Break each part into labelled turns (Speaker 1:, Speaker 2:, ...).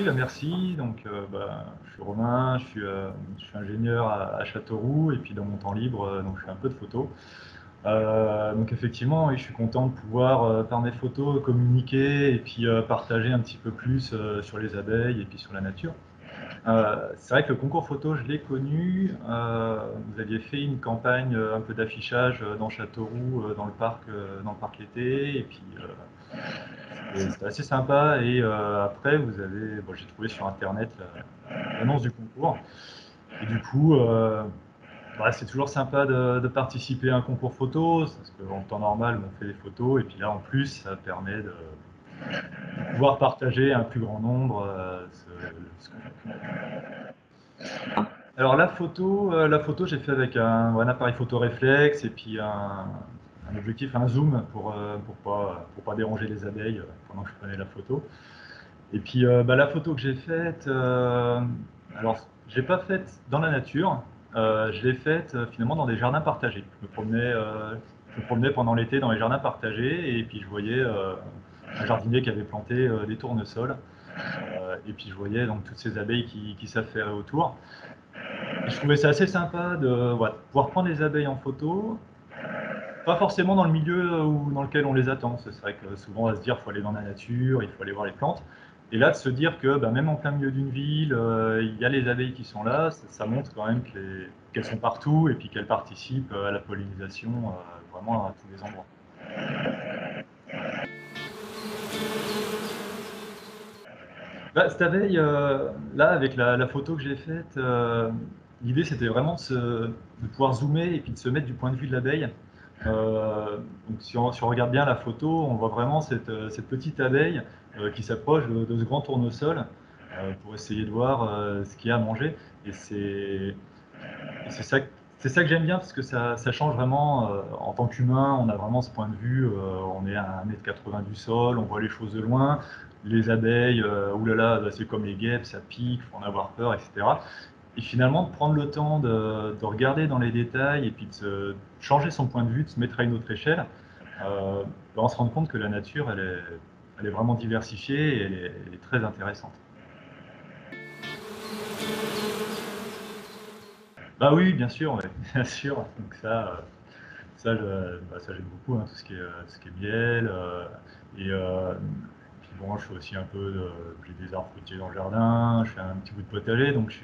Speaker 1: Oui, bah, merci. Donc, je suis Romain, je suis ingénieur à Châteauroux et puis dans mon temps libre, donc je fais un peu de photos. Donc effectivement, oui, je suis content de pouvoir, par mes photos, communiquer et puis partager un petit peu plus sur les abeilles et puis sur la nature. C'est vrai que le concours photo, je l'ai connu. Vous aviez fait une campagne, un peu d'affichage dans Châteauroux, dans le parc l'été, et puis c'était assez sympa. Et après, bon, j'ai trouvé sur Internet l'annonce du concours. Et du coup, c'est toujours sympa de participer à un concours photo, parce qu'en temps normal, on fait des photos, et puis là, en plus, ça permet de pouvoir partager à un plus grand nombre ce qu'on fait. Alors la photo, j'ai fait avec un appareil photo réflexe et puis un objectif, un zoom pour pas déranger les abeilles pendant que je prenais la photo. Et puis la photo que j'ai faite, alors je l'ai pas faite dans la nature, je l'ai faite finalement dans des jardins partagés. Je me promenais pendant l'été dans les jardins partagés et puis je voyais un jardinier qui avait planté des tournesols. Et puis je voyais donc toutes ces abeilles qui s'affairaient autour. Et je trouvais ça assez sympa de pouvoir prendre les abeilles en photo, pas forcément dans le milieu dans lequel on les attend. C'est vrai que souvent on va se dire qu'il faut aller dans la nature, il faut aller voir les plantes. Et là, de se dire que même en plein milieu d'une ville, il y a les abeilles qui sont là, ça montre quand même qu'elles sont partout et puis qu'elles participent à la pollinisation vraiment à tous les endroits. Cette abeille, là, avec la photo que j'ai faite, l'idée c'était vraiment de pouvoir zoomer et puis de se mettre du point de vue de l'abeille. Donc si on regarde bien la photo, on voit vraiment cette petite abeille qui s'approche de ce grand tournesol pour essayer de voir ce qu'il y a à manger. Et c'est ça que j'aime bien parce que ça change vraiment. En tant qu'humain, on a vraiment ce point de vue. On est à 1,80 m du sol, on voit les choses de loin. Les abeilles, oulala, c'est comme les guêpes, ça pique, faut en avoir peur, etc. Et finalement, de prendre le temps de regarder dans les détails et puis de changer son point de vue, de se mettre à une autre échelle, on se rend compte que la nature, elle est vraiment diversifiée et elle est très intéressante. Bah oui, bien sûr, ouais, bien sûr. Donc ça j'aime beaucoup, hein, tout ce qui est miel. Et puis bon, je fais aussi j'ai des arbres fruitiers dans le jardin, je fais un petit bout de potager, donc je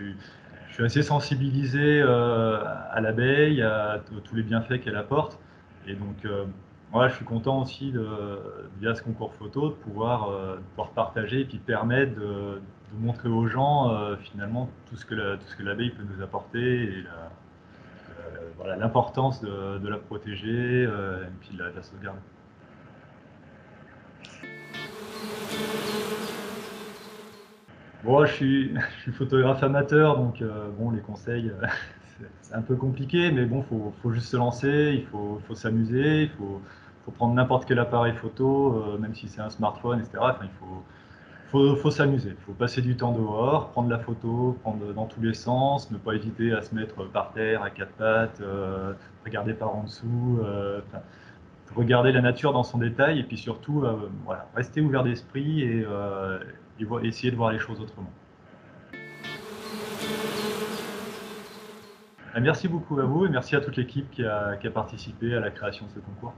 Speaker 1: suis assez sensibilisé à l'abeille, à tous les bienfaits qu'elle apporte. Et donc, je suis content aussi, via ce concours photo, de pouvoir partager et puis permettre de montrer aux gens finalement tout ce que l'abeille peut nous apporter et voilà, l'importance de la protéger et puis de la sauvegarder. Bon, je suis photographe amateur, donc bon, les conseils, c'est un peu compliqué, mais bon, faut juste se lancer, faut s'amuser, faut prendre n'importe quel appareil photo, même si c'est un smartphone, etc. Enfin, faut s'amuser, il faut passer du temps dehors, prendre la photo, prendre dans tous les sens, ne pas hésiter à se mettre par terre, à quatre pattes, regarder par en dessous, regarder la nature dans son détail, et puis surtout, voilà, rester ouvert d'esprit et essayer de voir les choses autrement. Merci beaucoup à vous et merci à toute l'équipe qui a participé à la création de ce concours.